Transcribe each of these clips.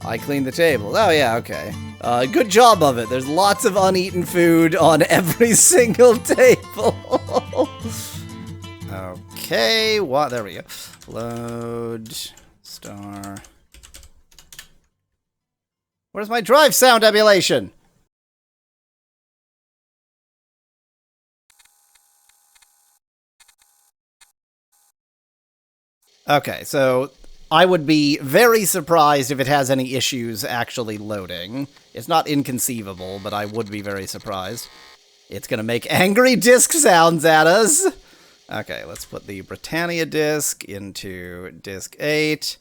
I clean the table. Oh, yeah, okay. Good job of it. There's lots of uneaten food on every single table. Okay, what? There we go. Load, star. Where's my drive sound emulation? Okay, so I would be very surprised if it has any issues actually loading. It's not inconceivable, but I would be very surprised. It's gonna make angry disk sounds at us. Okay, let's put the Britannia disk into disk 8.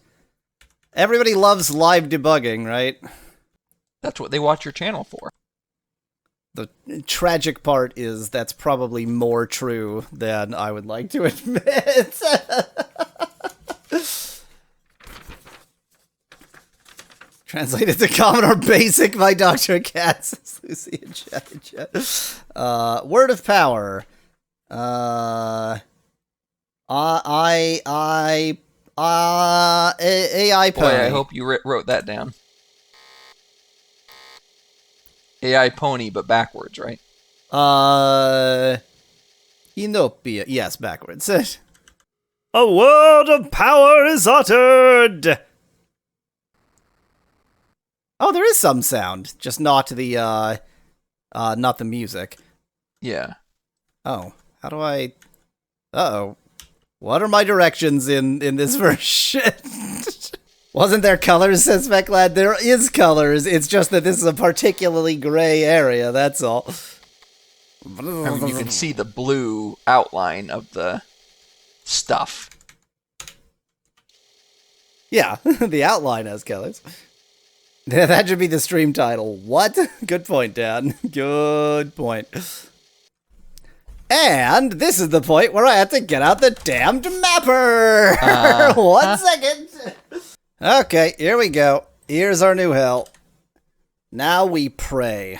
Everybody loves live debugging, right? That's what they watch your channel for. The tragic part is that's probably more true than I would like to admit. Translated to Commodore Basic by Dr. Katz. Lucy and chat. Word of power. AI pony. Boy, I hope you wrote that down. AI pony, but backwards, right? Inopia. Yes, backwards. A word of power is uttered! Oh, there is some sound, just not the, not the music. Yeah. Oh, how do I... Uh-oh. What are my directions in this version? Wasn't there colors, says Mechlad? There is colors, it's just that this is a particularly gray area, that's all. I mean, you can see the blue outline of the stuff. Yeah, the outline has colors. That should be the stream title. What? Good point, Dan. Good point. And this is the point where I have to get out the damned mapper! 1 second! Okay, here we go. Here's our new hell. Now we pray.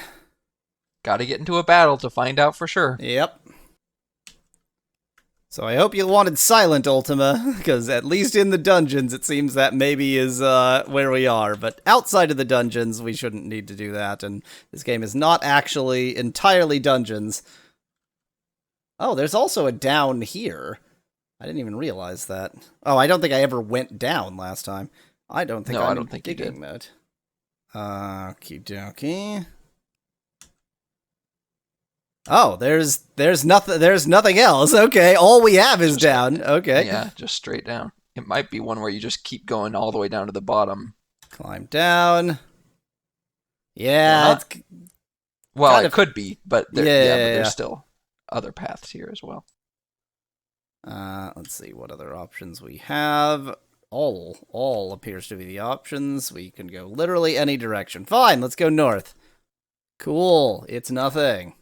Gotta get into a battle to find out for sure. Yep. So I hope you wanted silent Ultima, because at least in the dungeons it seems that maybe is where we are, but outside of the dungeons we shouldn't need to do that, and this game is not actually entirely dungeons. Oh, there's also a down here. I didn't even realize that. Oh, I don't think I ever went down last time. I don't think I don't think you did. Mode. Okie dokie. Oh, there's nothing else. Okay, all we have is down. Okay. Yeah, just straight down. It might be one where you just keep going all the way down to the bottom. Climb down. Yeah. Well, it could be, but there's still other paths here as well. Let's see what other options we have. All appears to be the options. We can go literally any direction. Fine, let's go north. Cool. It's nothing.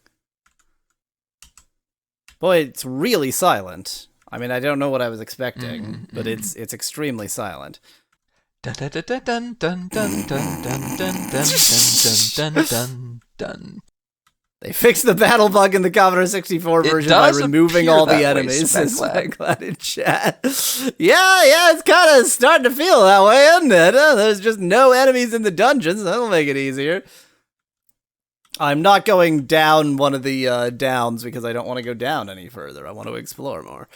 Boy, it's really silent. I mean, I don't know what I was expecting, but it's extremely silent. Dun dun dun dun dun dun dun dun dun dun dun dun dun. They fixed the battle bug in the Commodore 64 version by removing all the enemies. I'm glad in chat. Yeah, it's kind of starting to feel that way, isn't it? There's just no enemies in the dungeons. That'll make it easier. I'm not going down one of the downs because I don't want to go down any further. I want to explore more.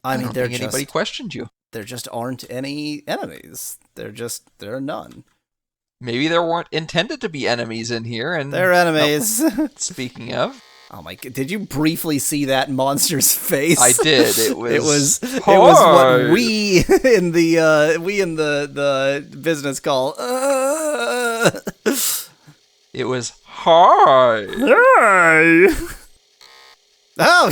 I don't think anybody questioned you. There just aren't any enemies. There are none. Maybe there weren't intended to be enemies in here, and they're enemies. Speaking of, oh my god! Did you briefly see that monster's face? I did. It was what we in the business call. It was hard. Hi. Oh,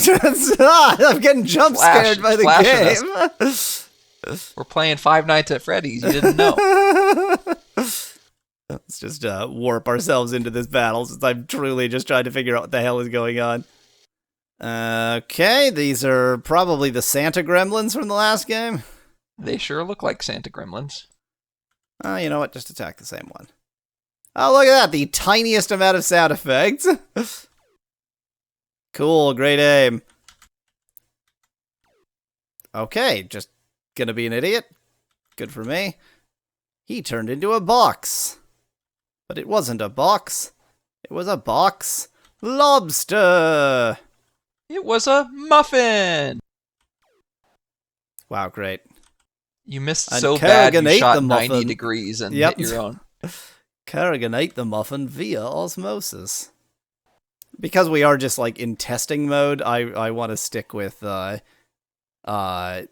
I'm getting jump scared by the game. We're playing Five Nights at Freddy's. You didn't know. Let's just warp ourselves into this battle, since I'm truly just trying to figure out what the hell is going on. Okay, these are probably the Santa Gremlins from the last game. They sure look like Santa Gremlins. You know what? Just attack the same one. Oh, look at that! The tiniest amount of sound effects. Cool, great aim. Okay, just gonna be an idiot. Good for me. He turned into a box. But it wasn't a box. It was a box lobster. It was a muffin. Wow, great. You missed And so bad Kerrigan you ate shot the 90 muffin. degrees and Yep. hit your own. Kerrigan ate the muffin via osmosis. Because we are just like in testing mode, I want to stick with like I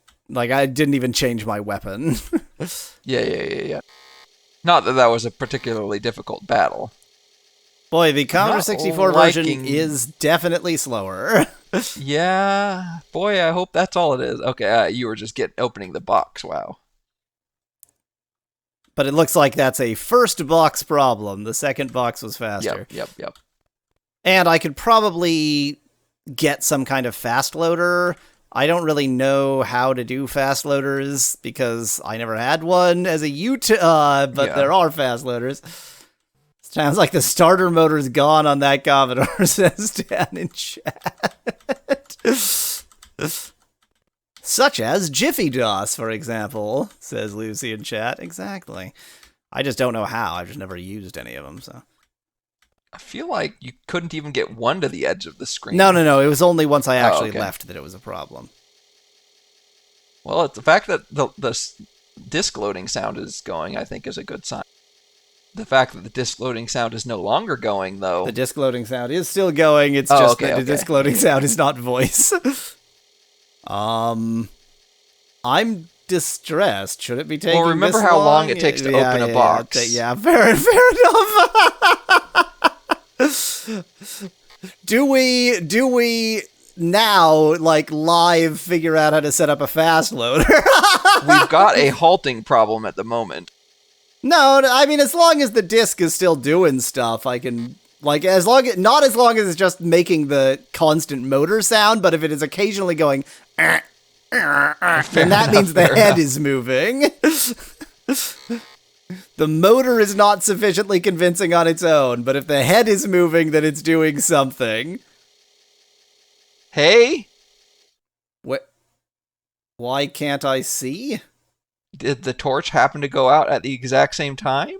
didn't even change my weapon. Yeah. Not that was a particularly difficult battle. Boy, the Commodore Not 64 version liking- is definitely slower. Yeah, boy, I hope that's all it is. Okay, you were just opening the box. Wow. But it looks like that's a first box problem. The second box was faster. Yep. And I could probably get some kind of fast loader. I don't really know how to do fast loaders because I never had one as a but Yeah. there are fast loaders. Sounds like the starter motor's gone on that Commodore, says Dan in chat. Such as Jiffy DOS, for example, says Lucy in chat. Exactly. I just don't know how. I've just never used any of them, so. I feel like you couldn't even get one to the edge of the screen. No. It was only once I actually okay. left that it was a problem. Well, it's the fact that the disk loading sound is going, I think, is a good sign. The fact that the disk loading sound is no longer going, though. The disk loading sound is still going. It's just that the disk loading sound is not voice. I'm distressed. Should it be taking Well, remember this how long? long it takes to open a box. Yeah, fair enough. Do we now, like, live figure out how to set up a fast loader? We've got a halting problem at the moment. No, I mean, as long as the disc is still doing stuff, I can, like, not as long as it's just making the constant motor sound, but if it is occasionally going, then that means the head is moving. The motor is not sufficiently convincing on its own, but if the head is moving, then it's doing something. Hey? What? Why can't I see? Did the torch happen to go out at the exact same time?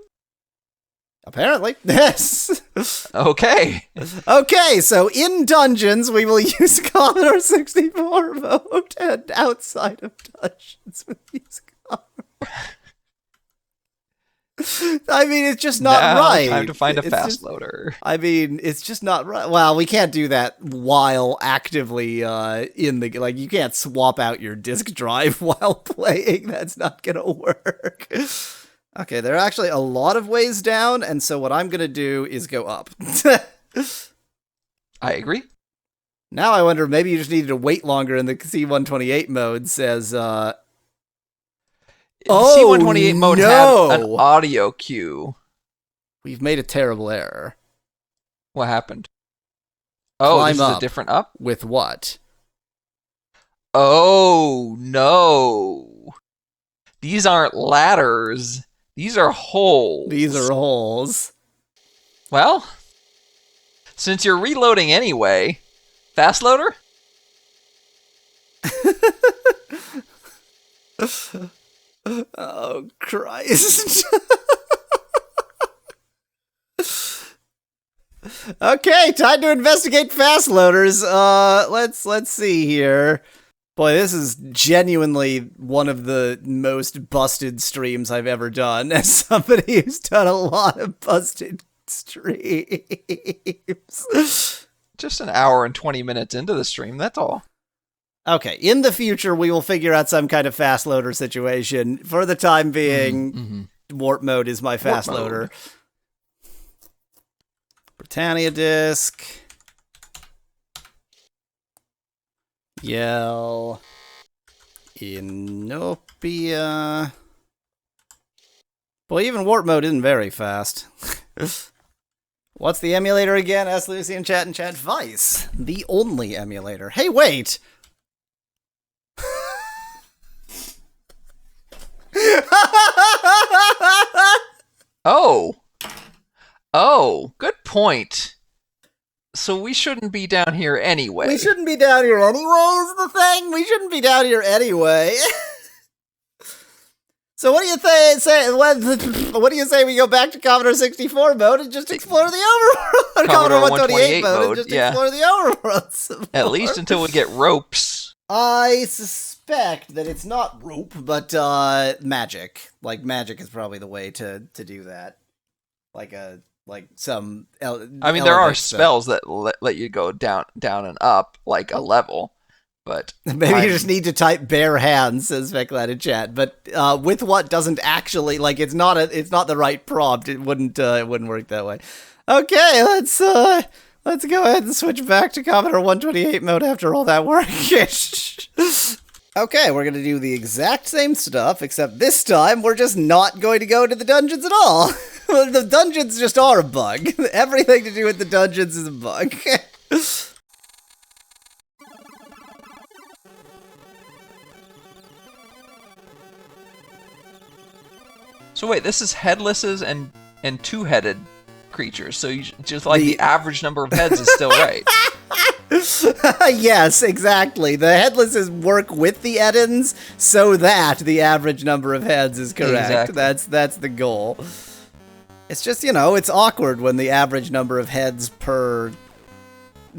Apparently. Yes. Okay. Okay, so in dungeons, we will use Commodore 64 mode, and outside of dungeons, we'll use Commodore. I mean, it's just not now, right. Time to find a It's fast just- loader. I mean, it's just not right. Well, we can't do that while actively in the... Like, you can't swap out your disk drive while playing. That's not gonna work. Okay, there are actually a lot of ways down, and so what I'm gonna do is go up. I agree. Now I wonder, maybe you just needed to wait longer in the C128 mode, says... Oh, C128 mode no. had an audio cue. We've made a terrible error. What happened? Oh, Climb this is up. a different up? With what? Oh, no. These aren't ladders. These are holes. These are holes. Well, since you're reloading anyway, fast loader? Oh, Christ. Okay, time to investigate fast loaders. Let's see here. Boy, this is genuinely one of the most busted streams I've ever done, as somebody who's done a lot of busted streams. Just an hour and 20 minutes into the stream, that's all. Okay, in the future, we will figure out some kind of fast loader situation. For the time being, warp mode is my fast Warp mode. loader. Britannia disc. Yell. Inopia. Boy, even warp mode isn't very fast. What's the emulator again? Ask Lucy in chat and chat. Vice. The only emulator. Hey, wait! Oh, good point. So we shouldn't be down here anyway. We shouldn't be down here anyway, is the thing? We shouldn't be down here anyway. So what do you what do you say we go back to Commodore 64 mode and just explore the overworld? Commodore 128 mode and just yeah. explore the overworld. At least until we get ropes. I suspect that it's not rope, but magic. Like, magic is probably the way to do that. Like some. I mean, there are spells that let you go down and up, like a level. But maybe you just need to type bare hands, says Veclad in chat. But with what doesn't actually, like, it's not the right prompt. It wouldn't work that way. Okay, let's go ahead and switch back to Commodore 128 mode after all that work. Okay, we're gonna do the exact same stuff, except this time we're just not going to go to the dungeons at all. The dungeons just are a bug. Everything to do with the dungeons is a bug. So wait, this is headlesses and two-headed creatures. So just like the average number of heads is still right. Yes, exactly. The headlesses work with the Edens so that the average number of heads is correct. Exactly. That's the goal. It's just, it's awkward when the average number of heads per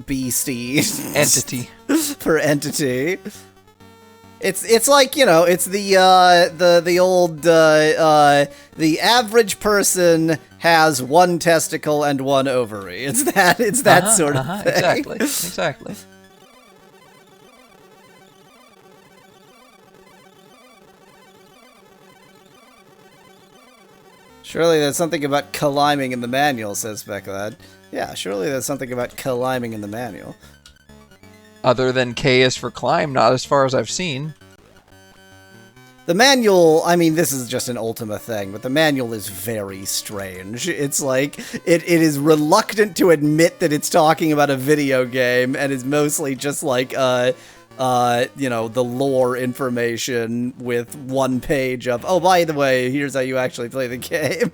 beastie entity per entity. It's like, it's the old the average person has one testicle and one ovary. It's that sort of thing. Exactly. Surely there's something about climbing in the manual, says Becklad. Yeah, surely there's something about climbing in the manual. Other than K is for climb, not as far as I've seen. The manual, I mean, this is just an Ultima thing, but the manual is very strange. It's like, it is reluctant to admit that it's talking about a video game, and is mostly just like, the lore information with one page of, oh, by the way, here's how you actually play the game.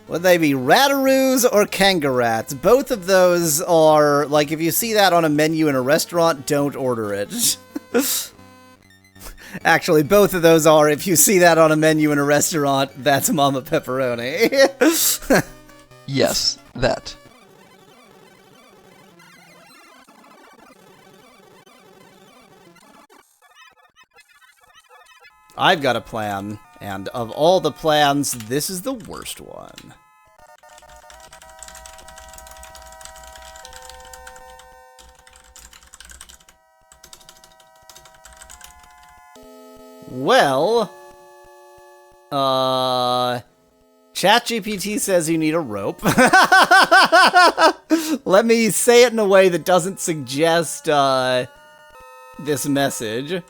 Would they be rataroos or kangaroos? Both of those are, like, if you see that on a menu in a restaurant, don't order it. Actually, both of those are, if you see that on a menu in a restaurant, that's Mama Pepperoni. Yes, that. I've got a plan, and of all the plans, this is the worst one. Well, ChatGPT says you need a rope. Let me say it in a way that doesn't suggest, this message.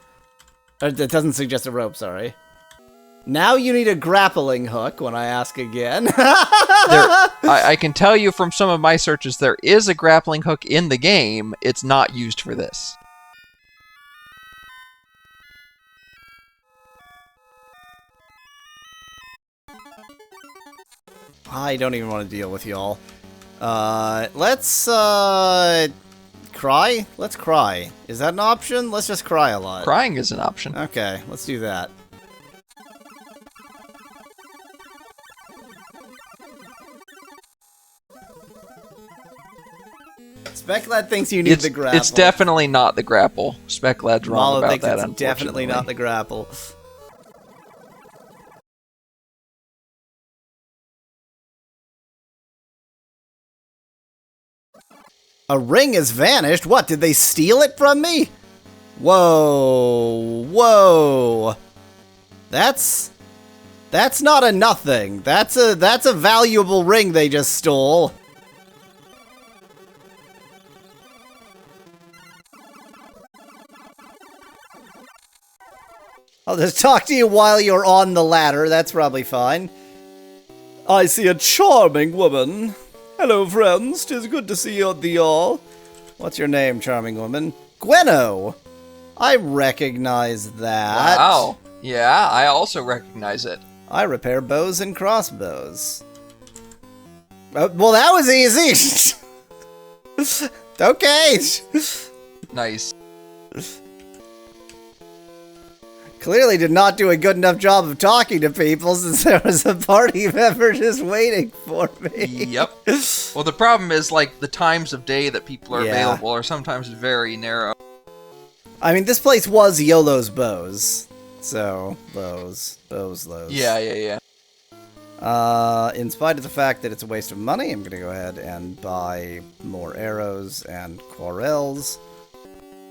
Or that doesn't suggest a rope, sorry. Now you need a grappling hook when I ask again. I can tell you from some of my searches, there is a grappling hook in the game. It's not used for this. I don't even want to deal with y'all. Let's, cry? Let's cry. Is that an option? Let's just cry a lot. Crying is an option. Okay, let's do that. Speculad thinks you need the grapple. It's definitely not the grapple. Speculad's wrong about that, unfortunately. It's definitely not the grapple. A ring has vanished? What, did they steal it from me? Whoa. Whoa. That's not a nothing. That's a valuable ring they just stole. I'll just talk to you while you're on the ladder. That's probably fine. I see a charming woman. Hello, friends. 'Tis good to see thee all. What's your name, charming woman? Gweno. I recognize that. Wow. Yeah, I also recognize it. I repair bows and crossbows. Well, that was easy. Okay. Nice. Clearly did not do a good enough job of talking to people since there was a party member just waiting for me. Yep. Well, the problem is, like, the times of day that people are Yeah. available are sometimes very narrow. I mean, this place was YOLO's Bows. So, Lows. Yeah. In spite of the fact that it's a waste of money, I'm gonna go ahead and buy more arrows and quarrels.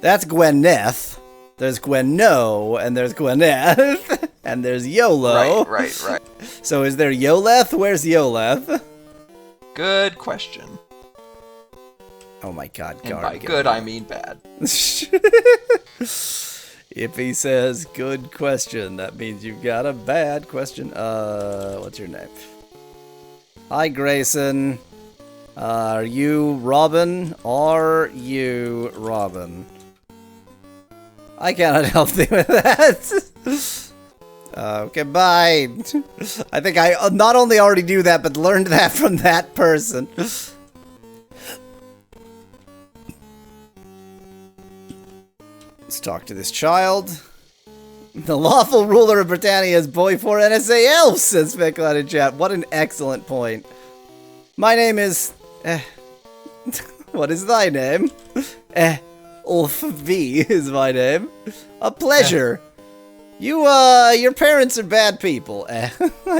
That's Gwyneth. There's Gwenno, and there's Gwyneth, and there's YOLO. Right. So is there Yoleth? Where's Yoleth? Good question. Oh my god, And Garb, by get good, it. I mean bad. If he says good question, that means you've got a bad question. What's your name? Hi, Grayson. Are you Robin? Are you Robin? I cannot help you with that. Okay, bye. I think I not only already knew that, but learned that from that person. Let's talk to this child. The lawful ruler of Britannia is boy for NSA elves, says Speculate in chat. What an excellent point. My name is... what is thy name? Ulf V is my name. A pleasure. Your parents are bad people. I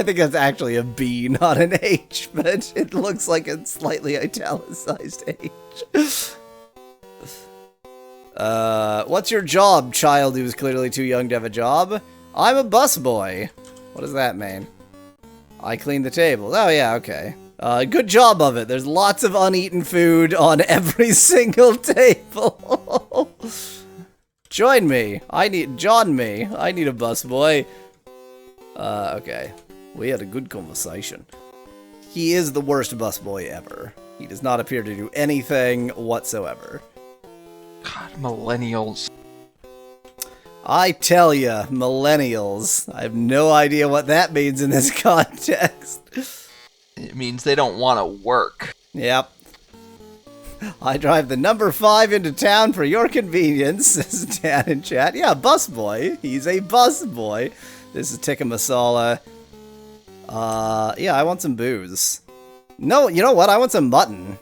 think that's actually a B, not an H, but it looks like a slightly italicized H. What's your job, child who's clearly too young to have a job? I'm a busboy. What does that mean? I clean the table. Oh yeah, okay. Good job of it. There's lots of uneaten food on every single table. Join me. John me. I need a busboy. Okay. We had a good conversation. He is the worst busboy ever. He does not appear to do anything whatsoever. God, millennials. I tell ya, millennials. I have no idea what that means in this context. It means they don't want to work. Yep. I drive the number 5 into town for your convenience, says Dan in chat. Yeah, busboy. He's a busboy. This is tikka masala. Yeah, I want some booze. No, you know what? I want some mutton.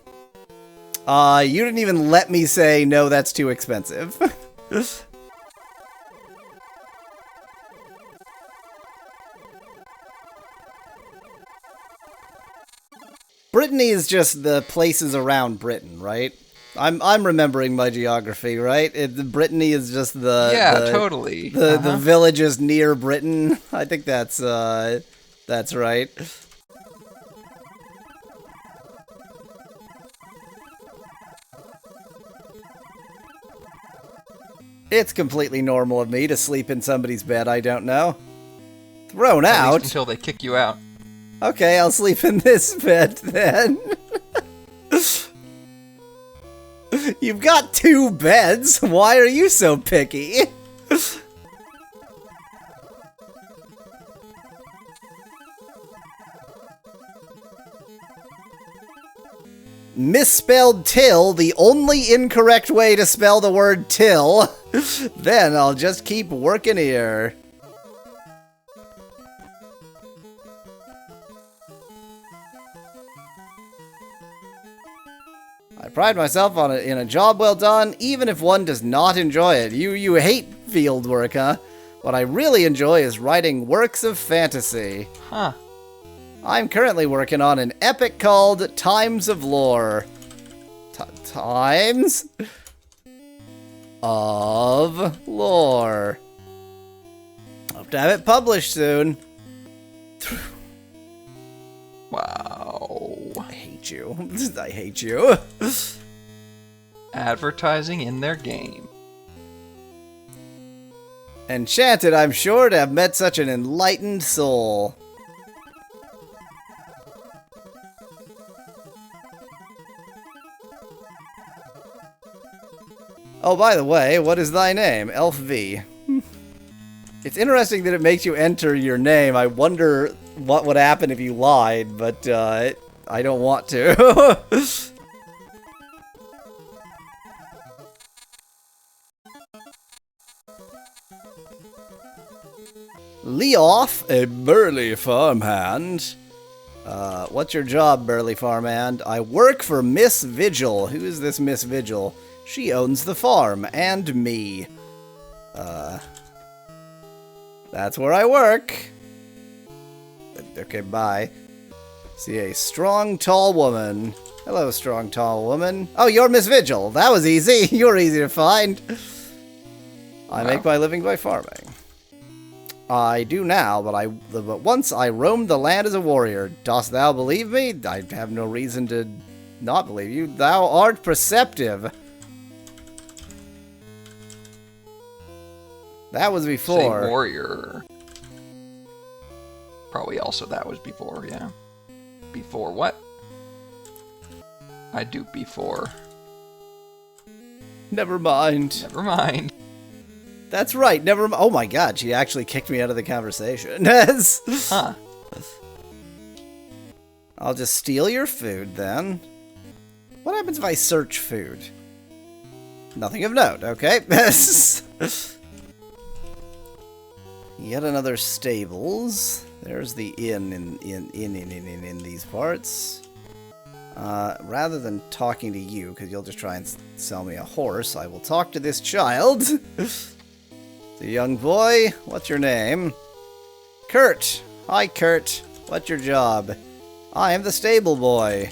You didn't even let me say, no, that's too expensive. Brittany is just the places around Britain, right? I'm remembering my geography, right? Brittany is just Totally. The villages near Britain. I think that's right. It's completely normal of me to sleep in somebody's bed I don't know. Thrown At out? least until they kick you out. Okay, I'll sleep in this bed then. You've got 2 beds. Why are you so picky? Misspelled till, the only incorrect way to spell the word till. Then I'll just keep working here. I pride myself on it in a job well done, even if one does not enjoy it. You hate field work, huh? What I really enjoy is writing works of fantasy. Huh. I'm currently working on an epic called Times of Lore. Times of Lore. Hope to have it published soon. Wow. I hate you. I hate you. Advertising in their game. Enchanted, I'm sure, to have met such an enlightened soul. Oh, by the way, what is thy name? Elf V. It's interesting that it makes you enter your name. I wonder what would happen if you lied, but I don't want to. Leoff, a burly farmhand. What's your job, burly farmhand? I work for Miss Vigil. Who is this Miss Vigil? She owns the farm, and me. That's where I work. Okay, bye. See a strong, tall woman. Hello, strong, tall woman. Oh, you're Miss Vigil. That was easy. You're easy to find. I make my living by farming. I do now, but once I roamed the land as a warrior. Dost thou believe me? I have no reason to not believe you. Thou art perceptive. That was before. Say warrior. Probably also that was before, yeah. Before what? I do before. Never mind. Never mind. That's right, never mind. Oh my god, she actually kicked me out of the conversation. Huh. I'll just steal your food then. What happens if I search food? Nothing of note, okay. Yet another stables. There's the inn in these parts. Rather than talking to you, because you'll just try and sell me a horse, I will talk to this child. The young boy, what's your name? Kurt. Hi, Kurt. What's your job? I am the stable boy.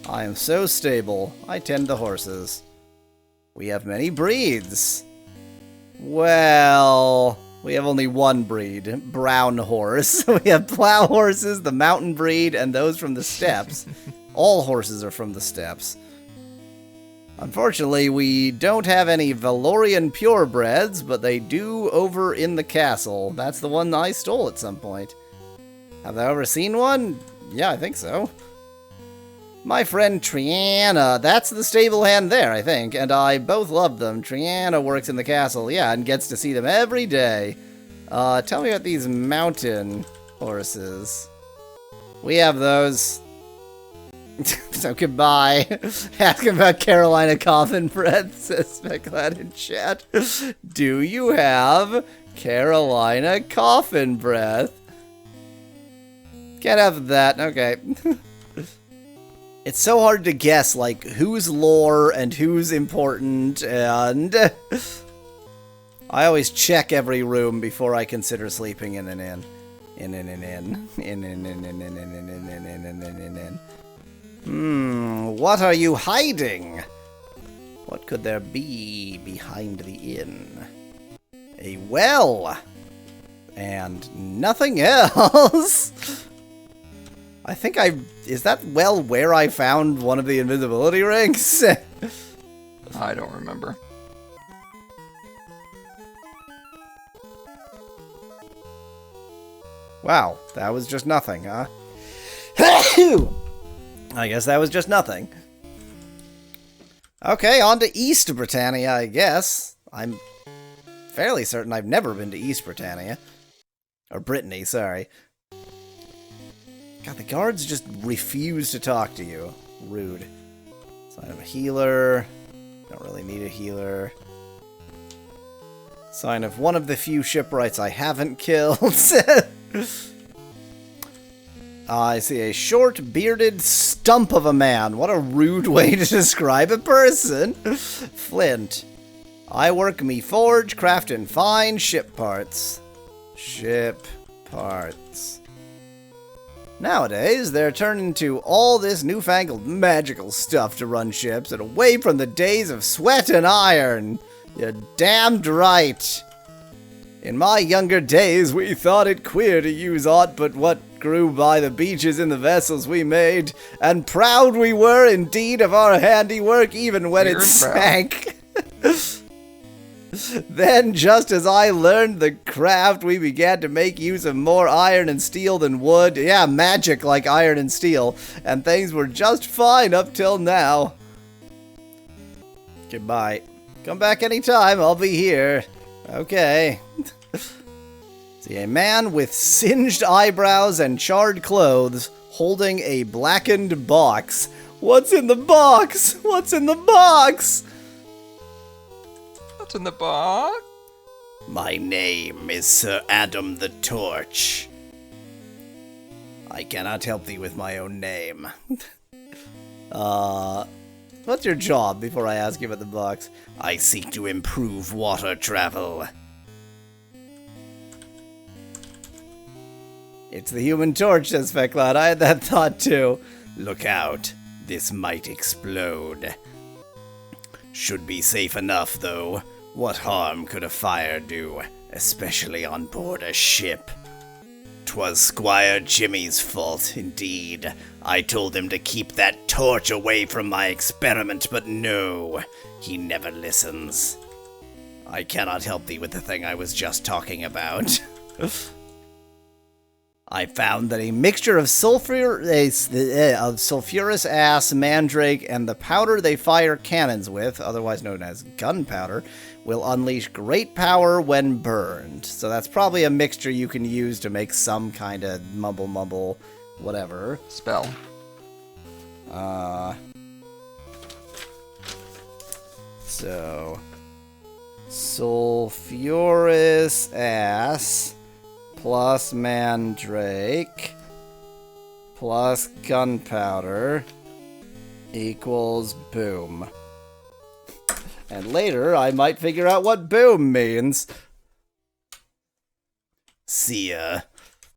I am so stable. I tend the horses. We have many breeds. Well, we have only one breed, brown horse. We have plow horses, the mountain breed, and those from the steppes. All horses are from the steppes. Unfortunately, we don't have any Valorian purebreds, but they do over in the castle. That's the one I stole at some point. Have I ever seen one? Yeah, I think so. My friend Triana, that's the stable hand there, I think, and I both love them. Triana works in the castle, yeah, and gets to see them every day. Tell me about these mountain horses. We have those. So goodbye. Ask about Carolina Coffin Breath, says Specklad in chat. Do you have Carolina Coffin Breath? Can't have that, okay. It's so hard to guess, like, who's lore and who's important, and I always check every room before I consider sleeping in an inn. What are you hiding? What could there be behind the inn? A well! And nothing else! I think is that well where I found one of the invisibility rings? I don't remember. Wow, that was just nothing, huh? I guess that was just nothing. Okay, on to East Britannia, I guess. I'm fairly certain I've never been to East Britannia. Or Brittany, sorry. God, the guards just refuse to talk to you. Rude. Sign of a healer. Don't really need a healer. Sign of one of the few shipwrights I haven't killed. I see a short, bearded stump of a man. What a rude way to describe a person. Flint. I work me forge, crafting fine ship parts. Ship parts. Nowadays, they're turning to all this newfangled magical stuff to run ships and away from the days of sweat and iron. You're damned right. In my younger days, we thought it queer to use aught but what grew by the beaches in the vessels we made, and proud we were indeed of our handiwork even when it sank. Then, just as I learned the craft, we began to make use of more iron and steel than wood. Yeah, magic like iron and steel. And things were just fine up till now. Goodbye. Come back anytime, I'll be here. Okay. See, a man with singed eyebrows and charred clothes holding a blackened box. What's in the box? What's in the box? What's in the box? My name is Sir Adam the Torch. I cannot help thee with my own name. What's your job before I ask you about the box? I seek to improve water travel. It's the Human Torch, says Fecklad. I had that thought too. Look out. This might explode. Should be safe enough, though. What harm could a fire do, especially on board a ship? 'Twas Squire Jimmy's fault, indeed. I told him to keep that torch away from my experiment, but no, he never listens. I cannot help thee with the thing I was just talking about. I found that a mixture of sulfurous ass, mandrake, and the powder they fire cannons with, otherwise known as gunpowder, will unleash great power when burned. So that's probably a mixture you can use to make some kind of mumble, whatever. Spell. So, sulfurous ass plus mandrake plus gunpowder equals boom. And later, I might figure out what boom means. See ya.